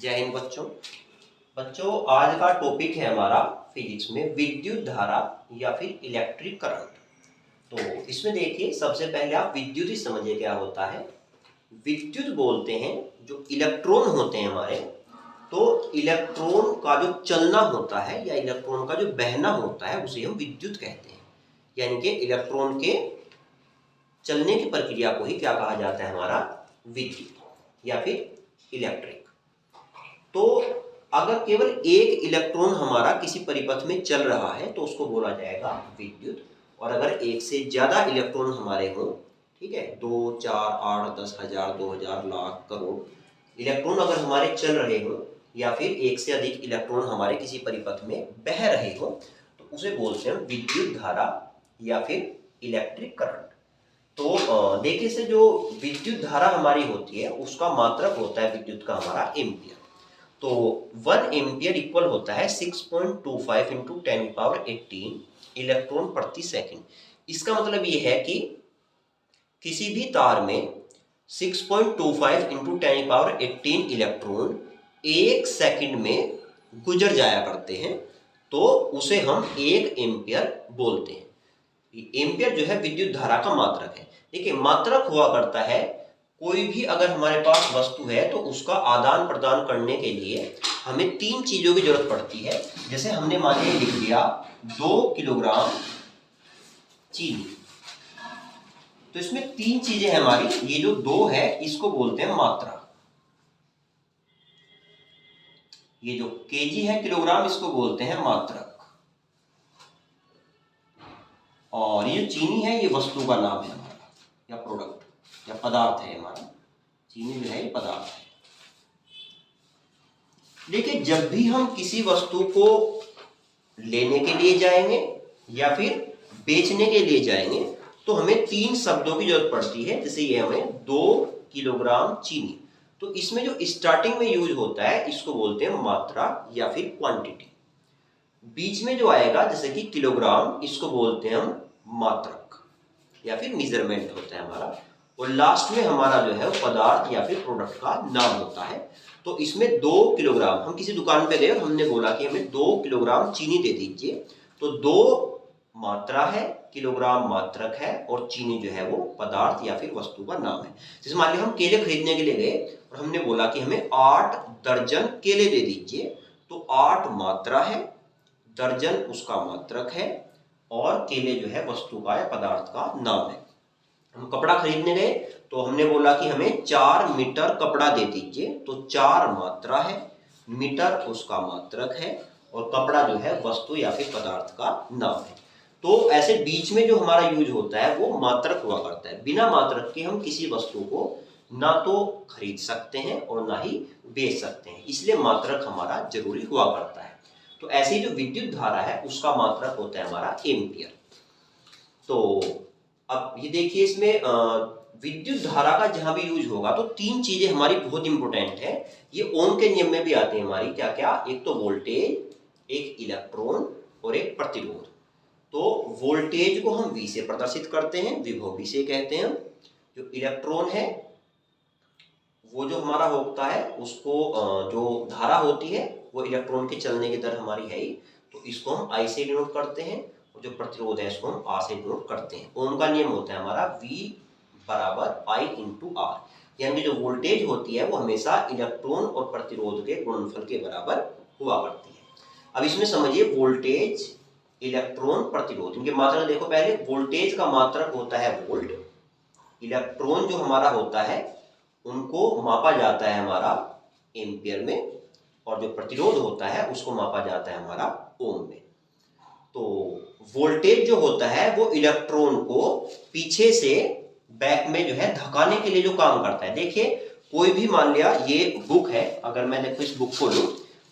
जय हिंद बच्चों। बच्चों आज का टॉपिक है हमारा फिजिक्स में विद्युत धारा या फिर इलेक्ट्रिक करंट। तो इसमें देखिए सबसे पहले आप विद्युत ही समझिए क्या होता है। विद्युत बोलते हैं जो इलेक्ट्रॉन होते हैं हमारे, तो इलेक्ट्रॉन का जो चलना होता है या इलेक्ट्रॉन का जो बहना होता है उसे हम विद्युत कहते हैं। यानी कि इलेक्ट्रॉन के चलने की प्रक्रिया को ही क्या कहा जाता है, हमारा विद्युत या फिर इलेक्ट्रिक। तो अगर केवल एक इलेक्ट्रॉन हमारा किसी परिपथ में चल रहा है तो उसको बोला जाएगा विद्युत। और अगर एक से ज्यादा इलेक्ट्रॉन हमारे हों, ठीक है, 2, 4, 8, 10 हजार, 2000, लाख, करोड़ इलेक्ट्रॉन अगर हमारे चल रहे हों या फिर एक से अधिक इलेक्ट्रॉन हमारे किसी परिपथ में बह रहे हो तो उसे बोलते हैं विद्युत धारा या फिर इलेक्ट्रिक करंट। तो देखिए से जो विद्युत धारा हमारी होती है उसका मात्रक होता है विद्युत का हमारा एम्पियर। तो 1 एम्पियर इक्वल होता है 6.25 इंटू 10⁻18 इलेक्ट्रॉन प्रति सेकंड। इसका मतलब ये है कि किसी भी तार में 6.25 इंटू 10⁻18 इलेक्ट्रॉन एक सेकंड में गुजर जाया करते हैं, तो उसे हम 1 एम्पियर बोलते हैं। एम्पियर जो है विद्युत धारा का मात्रक है। देखिए मात्रक हुआ करता है, कोई भी अगर हमारे पास वस्तु है तो उसका आदान प्रदान करने के लिए हमें 3 चीजों की जरूरत पड़ती है। जैसे हमने मान लिया लिख दिया 2 किलोग्राम चीनी, तो इसमें 3 चीजें हैं हमारी। ये जो 2 है इसको बोलते हैं मात्रा, ये जो केजी है किलोग्राम इसको बोलते हैं मात्रक, और ये जो चीनी है ये वस्तु का नाम है हमारा या प्रोडक्ट या पदार्थ है हमारा। चीनी जो है ये पदार्थ है। देखिए जब भी हम किसी वस्तु को लेने के लिए जाएंगे या फिर बेचने के लिए जाएंगे तो हमें 3 शब्दों की जरूरत पड़ती है। जैसे ये हमें 2 किलोग्राम चीनी, तो इसमें जो स्टार्टिंग में यूज होता है इसको बोलते हैं मात्रा या फिर क्वांटिटी। बीच में जो आएगा जैसे कि किलोग्राम, इसको बोलते हैं हम मात्रक या फिर मेजरमेंट होता है हमारा। और लास्ट में हमारा जो है पदार्थ या फिर प्रोडक्ट का नाम होता है। तो इसमें 2 किलोग्राम, हम किसी दुकान पे गए और हमने बोला कि हमें 2 किलोग्राम चीनी दे दीजिए, तो 2 मात्रा है, किलोग्राम मात्रक है और चीनी जो है वो पदार्थ या फिर वस्तु का नाम है। जैसे मान लिया हम केले खरीदने के लिए गए और हमने बोला कि हमें 8 दर्जन केले दे दीजिए, तो 8 मात्रा है, दर्जन उसका मात्रक है और केले जो है वस्तु का या पदार्थ का नाम है। हम कपड़ा खरीदने गए तो हमने बोला कि हमें 4 मीटर कपड़ा दे दीजिए, तो 4 मात्रा है, मीटर उसका मात्रक है और कपड़ा जो है वस्तु या फिर पदार्थ का नाम है। तो ऐसे बीच में जो हमारा यूज होता है वो मात्रक हुआ करता है। बिना मात्रक के हम किसी वस्तु को ना तो खरीद सकते हैं और ना ही बेच सकते हैं, इसलिए मात्रक हमारा जरूरी हुआ करता है। तो ऐसी जो विद्युत धारा है उसका मात्रक होता है हमारा एम्पियर। तो अब ये देखिए इसमें विद्युत धारा का जहां भी यूज होगा तो 3 चीजें हमारी बहुत इंपॉर्टेंट है। ये ओम के नियम में भी आते हैं हमारी, क्या क्या, एक तो वोल्टेज, एक इलेक्ट्रॉन और एक प्रतिरोध। तो वोल्टेज को हम V से प्रदर्शित करते हैं, विभव V से कहते हैं। जो इलेक्ट्रॉन है वो जो हमारा होता है उसको जो धारा होती है वो इलेक्ट्रॉन के चलने की दर हमारी है ही, तो इसको हम I से डिनोट करते हैं। और जो प्रतिरोध है इसको हम R से डिनोट करते हैं। ओम का नियम होता है हमारा V बराबर I इंटू R, यानी जो वोल्टेज होती है वो हमेशा इलेक्ट्रॉन और प्रतिरोध के गुणनफल के बराबर हुआ करती है। अब इसमें समझिए वोल्टेज, इलेक्ट्रॉन, प्रतिरोध, इनके मात्रक देखो। पहले वोल्टेज का मात्रक होता है वोल्ट, इलेक्ट्रॉन जो हमारा होता है उनको मापा जाता है हमारा एम्पियर में, और जो प्रतिरोध होता है उसको मापा जाता है हमारा ओम में। तो वोल्टेज जो होता है वो इलेक्ट्रॉन को पीछे से बैक में जो है धकाने के लिए जो काम करता है। देखिए कोई भी, मान लिया ये बुक है, अगर मैं देखो इस बुक को लूं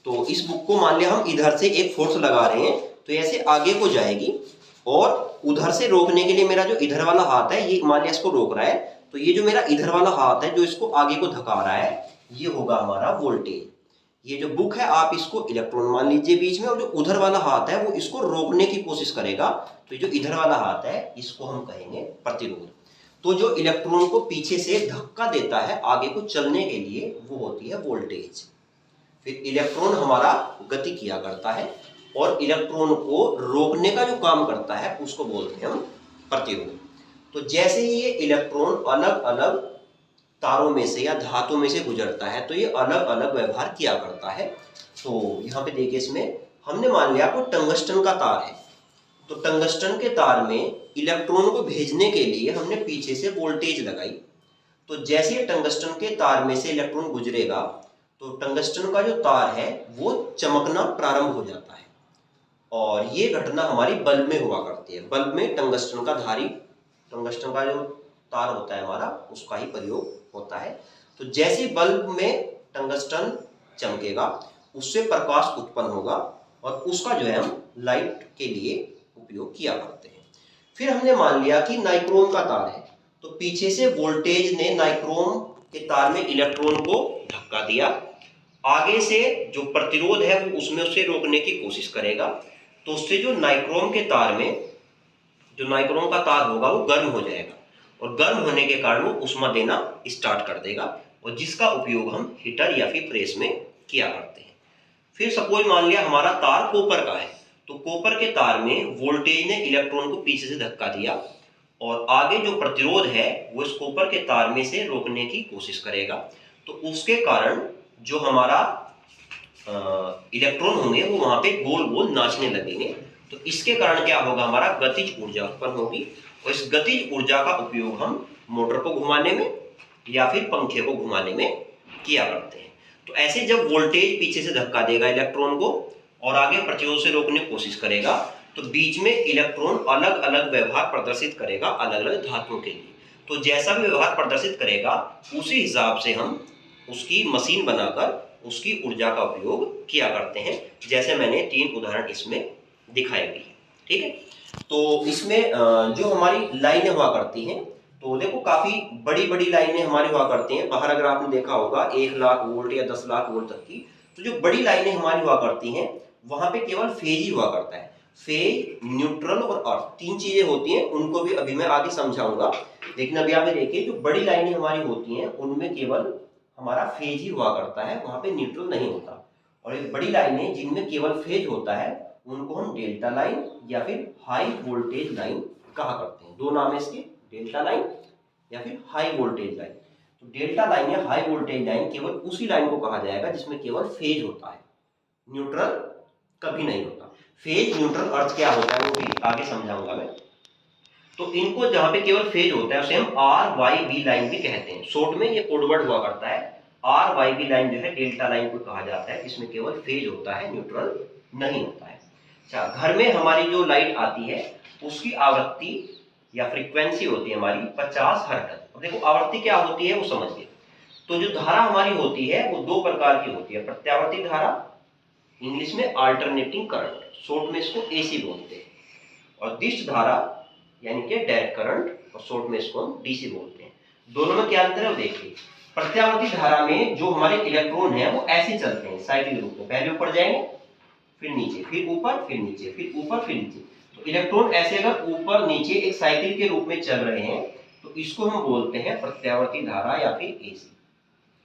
तो इस बुक को मान लिया हम इधर से एक फोर्स लगा रहे हैं तो ऐसे आगे को जाएगी, और उधर से रोकने के लिए मेरा जो इधर वाला हाथ है ये मान लिया इसको रोक रहा है, तो ये जो मेरा इधर वाला हाथ है जो इसको आगे को धका रहा है ये होगा हमारा वोल्टेज। ये जो बुक है आप इसको इलेक्ट्रॉन मान लीजिए बीच में, और जो उधर वाला हाथ है वो इसको रोकने की कोशिश करेगा, तो जो इधर वाला हाथ है इसको हम कहेंगे प्रतिरोध। तो जो इलेक्ट्रॉन को पीछे से धक्का देता है आगे को चलने के लिए वो होती है वोल्टेज। फिर इलेक्ट्रॉन हमारा गति किया करता है और इलेक्ट्रॉन को रोकने का जो काम करता है उसको बोलते हैं हम प्रतिरोध। तो जैसे ही ये इलेक्ट्रॉन अलग अलग तारों में से या धातु में से गुजरता है तो ये अलग अलग व्यवहार किया करता है। तो यहाँ पे देखिए, इसमें हमने मान लिया कोई टंगस्टन का तार है, तो टंगस्टन के तार में इलेक्ट्रॉन को भेजने के लिए हमने पीछे से वोल्टेज लगाई। तो जैसे ही टंगस्टन के तार में से इलेक्ट्रॉन गुजरेगा तो टंगस्टन का जो तार है वो चमकना प्रारंभ हो जाता है। और ये घटना हमारी बल्ब में हुआ करती है। बल्ब में टंगस्टन का जो तार होता है हमारा, उसका ही प्रयोग होता है। तो जैसे बल्ब में टंगस्टन चमकेगा उससे प्रकाश उत्पन्न होगा और उसका जो है हम लाइट के लिए उपयोग किया करते हैं। फिर हमने मान लिया कि नाइक्रोम का तार है, तो पीछे से वोल्टेज ने नाइक्रोम के तार में इलेक्ट्रॉन को धक्का दिया, आगे से जो प्रतिरोध है वो उसमें उसे रोकने की कोशिश करेगा। तो उससे जो नाइक्रोम का तार होगा वो गर्म हो जाएगा और गर्म होने के कारण वो उष्मा देना स्टार्ट कर देगा और जिसका उपयोग हम हीटर या फिर प्रेस में किया करते हैं। फिर सपोज मान लिया हमारा तार कॉपर का है, तो कॉपर के तार में वोल्टेज ने इलेक्ट्रॉन को पीछे से धक्का दिया और आगे जो प्रतिरोध है वो इस कॉपर के तार में से रोकने की कोशिश करेगा। तो उसके कारण जो हमारा इलेक्ट्रॉन होंगे वो वहां पे गोल गोल नाचने लगेंगे। तो इसके कारण क्या होगा, हमारा गतिज ऊर्जा उत्पन्न होगी और इस गतिज ऊर्जा का उपयोग हम मोटर को घुमाने में या फिर पंखे को घुमाने में किया करते हैं। तो ऐसे जब वोल्टेज पीछे से धक्का देगा इलेक्ट्रॉन को और आगे प्रतिरोध से रोकने की कोशिश करेगा तो बीच में इलेक्ट्रॉन अलग अलग व्यवहार प्रदर्शित करेगा अलग अलग धातुओं के लिए। तो जैसा भी व्यवहार प्रदर्शित करेगा उसी हिसाब से हम उसकी मशीन बनाकर उसकी ऊर्जा का उपयोग किया करते हैं, जैसे मैंने 3 उदाहरण इसमें दिखाए भी हैं। ठीक है, तो इसमें जो हमारी लाइनें हुआ करती हैं, तो देखो काफी बड़ी बड़ी लाइनें हमारी हुआ करती हैं। बाहर अगर आपने देखा होगा 1 लाख वोल्ट या 10 लाख वोल्ट तक की, तो जो बड़ी लाइनें हमारी हुआ करती हैं वहां पे केवल फेज ही हुआ करता है। फेज, न्यूट्रल और अर्थ 3 चीजें होती हैं, उनको भी अभी मैं आगे समझाऊंगा। लेकिन अभी आप देखिए जो बड़ी लाइनें हमारी होती हैं उनमें केवल हमारा फेज ही हुआ करता है, वहां पे न्यूट्रल नहीं होता। और ये बड़ी लाइनें जिनमें केवल फेज होता है उनको हम डेल्टा लाइन या फिर हाई वोल्टेज लाइन कहा करते हैं। 2 नाम है इसके, डेल्टा लाइन या फिर हाई वोल्टेज लाइन। तो डेल्टा लाइन या हाई वोल्टेज लाइन केवल उसी लाइन को कहा जाएगा जिसमें केवल फेज होता है, न्यूट्रल कभी नहीं होता। फेज, न्यूट्रल, अर्थ क्या होता है वो भी आगे समझाऊंगा मैं। तो इनको जहां पे केवल फेज होता है उसे हम आर वाई बी लाइन भी कहते हैं। शॉर्ट में ये कोडवर्ड हुआ करता है। आर वाई बी लाइन जो है डेल्टा लाइन को कहा जाता है, इसमें केवल फेज होता है, न्यूट्रल नहीं होता है। अच्छा, घर में हमारी जो लाइट आती है उसकी आवृत्ति या फ्रीक्वेंसी होती है हमारी 50 हर्ट्ज। अब देखो आवृत्ति क्या होती है वो समझिए। तो जो धारा हमारी होती है वो 2 प्रकार की होती है, प्रत्यावर्ती धारा, इंग्लिश में अल्टरनेटिंग करंट, शॉर्ट में इसको एसी बोलते हैं, और दिष्ट धारा यानी कि डायरेक्ट करंट, और शॉर्ट में इसको हम डीसी बोलते हैं। दोनों में क्या अंतर है देखिए। प्रत्यावर्ती धारा में जो हमारे इलेक्ट्रॉन है वो ऐसे चलते हैं साइक्लिक रूप में, पहले ऊपर जाएंगे फिर नीचे, फिर ऊपर फिर नीचे, फिर ऊपर फिर नीचे। तो इलेक्ट्रॉन ऐसे अगर ऊपर नीचे एक साइकिल के रूप में चल रहे हैं तो इसको हम बोलते हैं प्रत्यावर्ती धारा या फिर एसी,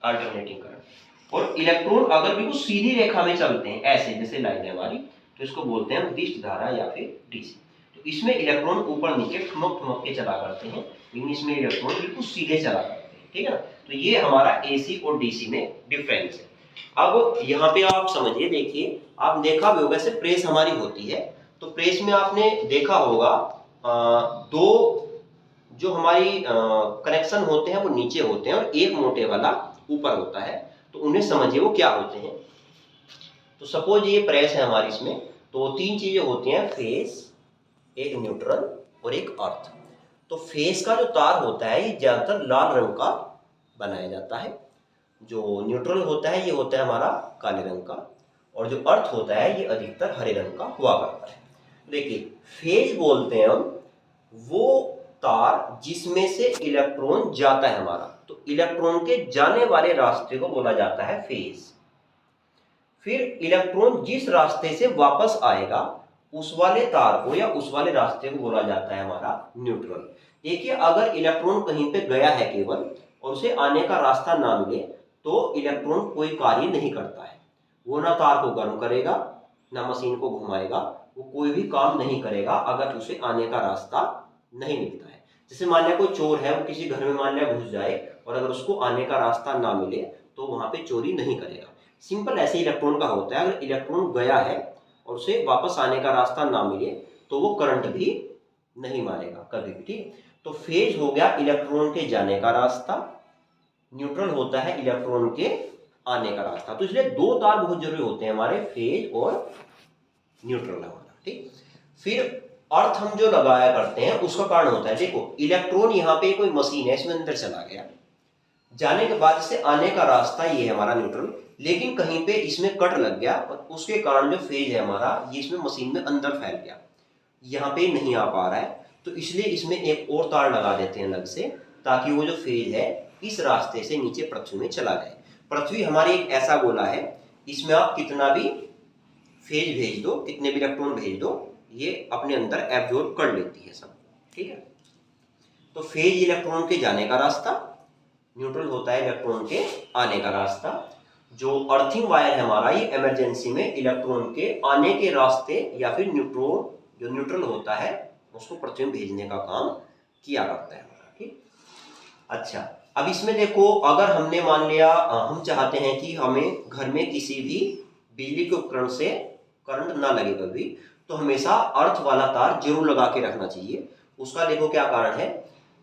अल्टरनेटिंग करंट। और इलेक्ट्रॉन अगर बिल्कुल सीधी रेखा में चलते हैं ऐसे जैसे लाइन है हमारी, तो इसको बोलते हैं दिष्ट धारा या फिर डीसी। तो इसमें इलेक्ट्रॉन ऊपर नीचे ठुमक ठुमक के चला करते हैं, लेकिन इसमें इलेक्ट्रॉन बिल्कुल सीधे चला करते हैं। ठीक है ना, तो ये हमारा एसी और डीसी में डिफरेंस है। अब यहाँ पे आप समझिए, देखिए आप देखा भी होगा ऐसे प्रेस हमारी होती है, तो प्रेस में आपने देखा होगा 2 जो हमारी कनेक्शन होते हैं वो नीचे होते हैं और एक मोटे वाला ऊपर होता है। तो उन्हें समझिए वो क्या होते हैं। तो सपोज ये प्रेस है हमारी, इसमें तो 3 चीजें होती हैं, फेस, एक न्यूट्रल और एक अर्थ। तो फेस का जो तार होता है ये ज्यादातर लाल रंग का बनाया जाता है, जो न्यूट्रल होता है ये होता है हमारा काले रंग का, और जो अर्थ होता है ये अधिकतर हरे रंग का हुआ करता है। देखिए फेज बोलते हैं हम वो तार जिसमें से इलेक्ट्रॉन जाता है हमारा, तो इलेक्ट्रॉन के जाने वाले रास्ते को बोला जाता है फेज। फिर इलेक्ट्रॉन जिस रास्ते से वापस आएगा उस वाले तार को या उस वाले रास्ते को बोला जाता है हमारा न्यूट्रल। देखिए अगर इलेक्ट्रॉन कहीं पे गया है केवल और उसे आने का रास्ता ना मिले तो इलेक्ट्रॉन कोई कार्य नहीं करता है। वो ना तार को गर्म करेगा ना मशीन को घुमाएगा, वो कोई भी काम नहीं करेगा अगर उसे आने का रास्ता नहीं मिलता है। जैसे मान लिया कोई चोर है, वो किसी घर में मान लिया घुस जाए और अगर उसको आने का रास्ता ना मिले तो वहां पे चोरी नहीं करेगा। सिंपल ऐसे इलेक्ट्रॉन का होता है, अगर इलेक्ट्रॉन गया है और उसे वापस आने का रास्ता ना मिले तो वो करंट भी नहीं मारेगा कभी भी, ठीक है। तो फेज हो गया इलेक्ट्रॉन के जाने का रास्ता, न्यूट्रल होता है इलेक्ट्रॉन के आने का रास्ता। तो इसलिए दो तार बहुत जरूरी होते हैं हमारे, फेज और न्यूट्रल होना, ठीक। फिर अर्थ हम जो लगाया करते हैं उसका कारण होता है, देखो इलेक्ट्रॉन यहाँ पे कोई मशीन है, इसमें अंदर चला गया, जाने के बाद इसे आने का रास्ता ये है हमारा न्यूट्रल, लेकिन कहीं पे इसमें कट लग गया और उसके कारण जो फेज है हमारा ये इसमें मशीन में अंदर फैल गया, यहाँ पे नहीं आ पा रहा है। तो इसलिए इसमें एक और तार लगा देते हैं अलग से, ताकि वो जो फेज है इस रास्ते से नीचे पृथ्वी में चला जाए। पृथ्वी हमारी एक ऐसा गोला है, इसमें आप कितना भी फेज भेज दो, कितने भी इलेक्ट्रॉन भेज दो, ये अपने अंदर एब्जॉर्ब कर लेती है सब, ठीक है। तो फेज इलेक्ट्रॉन के जाने का रास्ता, न्यूट्रल होता है इलेक्ट्रॉन के आने का रास्ता। जो अर्थिंग वायर है हमारा, ये इमरजेंसी में इलेक्ट्रॉन के आने के रास्ते या फिर न्यूट्रॉन जो न्यूट्रल होता है उसको पृथ्वी में भेजने का काम किया करता है, ठीक। अच्छा, अब इसमें देखो, अगर हमने मान लिया हम चाहते हैं कि हमें घर में किसी भी बिजली के उपकरण से करंट ना लगे कभी, तो हमेशा अर्थ वाला तार जरूर लगा के रखना चाहिए। उसका देखो क्या कारण है,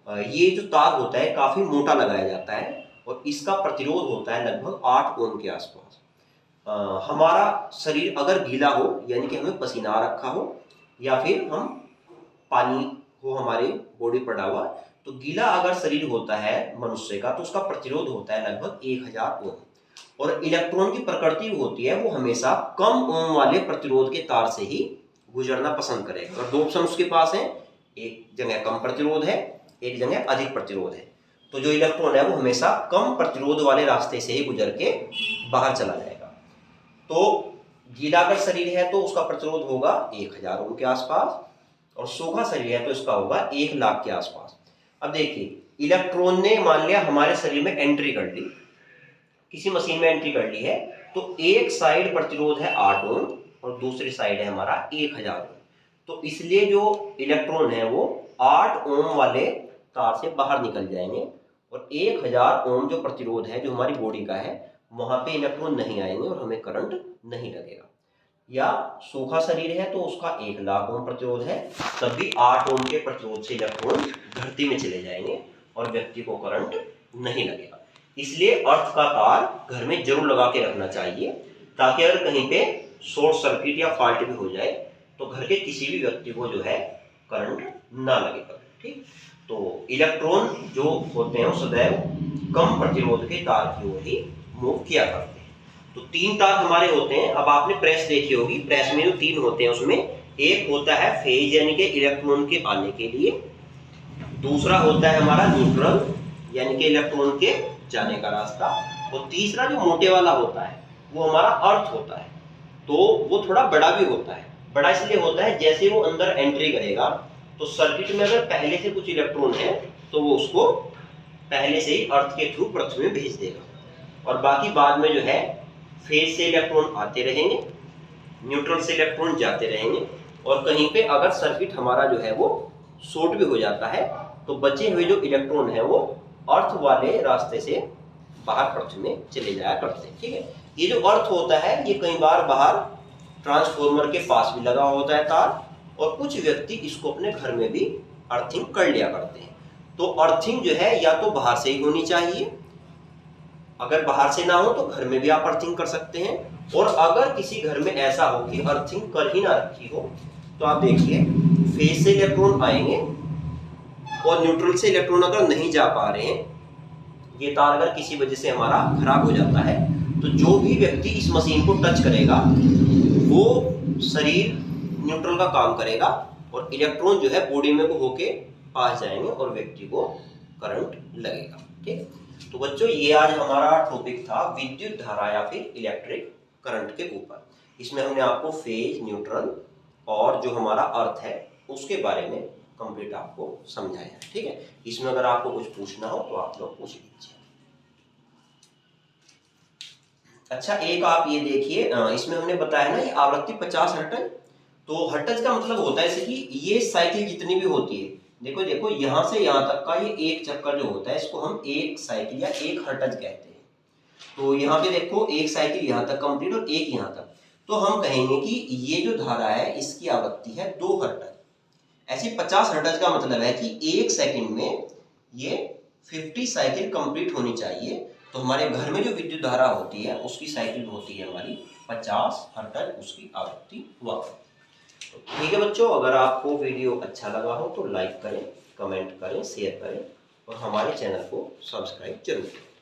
ये जो तार होता है काफी मोटा लगाया जाता है और इसका प्रतिरोध होता है लगभग 8 ओम के आसपास। हमारा शरीर अगर गीला हो, यानी कि हमें पसीना आ रखा हो या फिर हम पानी हो हमारी बॉडी पर डाला, तो गीला अगर शरीर होता है मनुष्य का तो उसका प्रतिरोध होता है लगभग 1000 ओम। और इलेक्ट्रॉन की प्रकृति होती है वो हमेशा कम ओम वाले प्रतिरोध के तार से ही गुजरना पसंद करेगा। और दो ऑप्शन उसके पास है, एक जगह कम प्रतिरोध है, एक जगह अधिक प्रतिरोध है। तो जो इलेक्ट्रॉन है वो हमेशा कम प्रतिरोध वाले रास्ते से ही गुजर के बाहर चला जाएगा। तो गीला अगर शरीर है तो उसका प्रतिरोध होगा 1000 ओम के आसपास, और सूखा शरीर है तो इसका होगा 1,00,000 के आसपास। अब देखिए, इलेक्ट्रॉन ने मान लिया हमारे शरीर में एंट्री कर ली, किसी मशीन में एंट्री कर ली है, तो एक साइड प्रतिरोध है 8 ओम और दूसरी साइड है हमारा 1000 ओम। तो इसलिए जो इलेक्ट्रॉन है वो 8 ओम वाले तार से बाहर निकल जाएंगे और 1000 ओम जो प्रतिरोध है जो हमारी बॉडी का है वहां पे इलेक्ट्रॉन नहीं आएंगे और हमें करंट नहीं लगेगा। या सूखा शरीर है तो उसका 1,00,000 ओम प्रतिरोध है, तब भी 8 ओम के प्रतिरोध से इलेक्ट्रॉन धरती में चले जाएंगे और व्यक्ति को करंट नहीं लगेगा। इसलिए अर्थ का तार घर में जरूर लगा के रखना चाहिए, ताकि अगर कहीं पे शॉर्ट सर्किट या फॉल्ट भी हो जाए तो घर के किसी भी व्यक्ति को जो है करंट ना लगेगा, ठीक। तो इलेक्ट्रॉन जो होते हैं वो सदैव कम प्रतिरोध के तार की ओर ही मूव किया करते हैं। तो 3 तार हमारे होते हैं। अब आपने प्रेस देखी होगी, प्रेस में जो 3 होते हैं उसमें एक होता है फेज यानी कि इलेक्ट्रॉन के आने के लिए, दूसरा होता है हमारा न्यूट्रल यानी कि इलेक्ट्रॉन के जाने का रास्ता, और तीसरा जो मोटे वाला होता है वो हमारा अर्थ होता है। तो वो थोड़ा बड़ा भी होता है। बड़ा इसलिए होता है जैसे वो अंदर एंट्री करेगा तो सर्किट में अगर पहले से कुछ इलेक्ट्रॉन है तो वो उसको पहले से ही अर्थ के थ्रू पृथ्वी में भेज देगा, और बाकी बाद में जो है फेज से इलेक्ट्रॉन आते रहेंगे, न्यूट्रल से इलेक्ट्रॉन जाते रहेंगे, और कहीं पे अगर सर्किट हमारा जो है वो शॉर्ट भी हो जाता है तो बचे हुए जो इलेक्ट्रॉन है वो अर्थ वाले रास्ते से बाहर पृथ्वी में चले जाया करते हैं, ठीक है। ये जो अर्थ होता है ये कई बार बाहर ट्रांसफॉर्मर के पास भी लगा होता है तार, और कुछ व्यक्ति इसको अपने घर में भी अर्थिंग कर लिया करते हैं। तो अर्थिंग जो है या तो बाहर से ही होनी चाहिए, अगर बाहर से ना हो तो घर में भी आप अर्थिंग कर सकते हैं, और अगर किसी घर में ऐसा हो कि अर्थिंग कर ही ना रखी हो तो आप देखिए फेज से इलेक्ट्रॉन आएंगे और न्यूट्रल से इलेक्ट्रॉन अगर नहीं जा पा रहे हैं, ये तार अगर किसी वजह से हमारा खराब हो जाता है, तो जो भी व्यक्ति इस मशीन को टच करेगा वो शरीर न्यूट्रल का काम करेगा और इलेक्ट्रॉन जो है बॉडी में को होके पास जाएंगे और व्यक्ति को करंट लगेगा, ठीक। तो बच्चों ये आज हमारा टॉपिक था विद्युत धारा या फिर इलेक्ट्रिक करंट के ऊपर। इसमें हमने आपको फेज, न्यूट्रल और जो हमारा अर्थ है उसके बारे में कंप्लीट आपको समझाया, ठीक है। इसमें अगर आपको कुछ पूछना हो तो आप लोग पूछ लीजिए। अच्छा, एक आप ये देखिए, इसमें हमने बताया ना ये आवृत्ति 50 हर्ट्ज। तो हर्ट्ज का मतलब होता है जैसे कि ये साइकिल जितनी भी होती है, देखो देखो यहाँ से यहाँ तक का ये एक चक्कर जो होता है इसको हम एक साइकिल या एक हर्ट्ज कहते हैं। तो यहाँ पे देखो एक साइकिल यहाँ तक कंप्लीट और एक यहाँ तक, तो हम कहेंगे कि ये जो धारा है इसकी आवृत्ति है 2 हर्ट्ज। ऐसी 50 हर्ट्ज का मतलब है कि एक सेकंड में ये 50 साइकिल कंप्लीट होनी चाहिए। तो हमारे घर में जो विद्युत धारा होती है उसकी साइकिल होती है हमारी 50 हर्ट्ज, उसकी आवृत्ति हुआ। तो ठीक है बच्चों, अगर आपको वीडियो अच्छा लगा हो तो लाइक करें, कमेंट करें, शेयर करें और हमारे चैनल को सब्सक्राइब जरूर करें।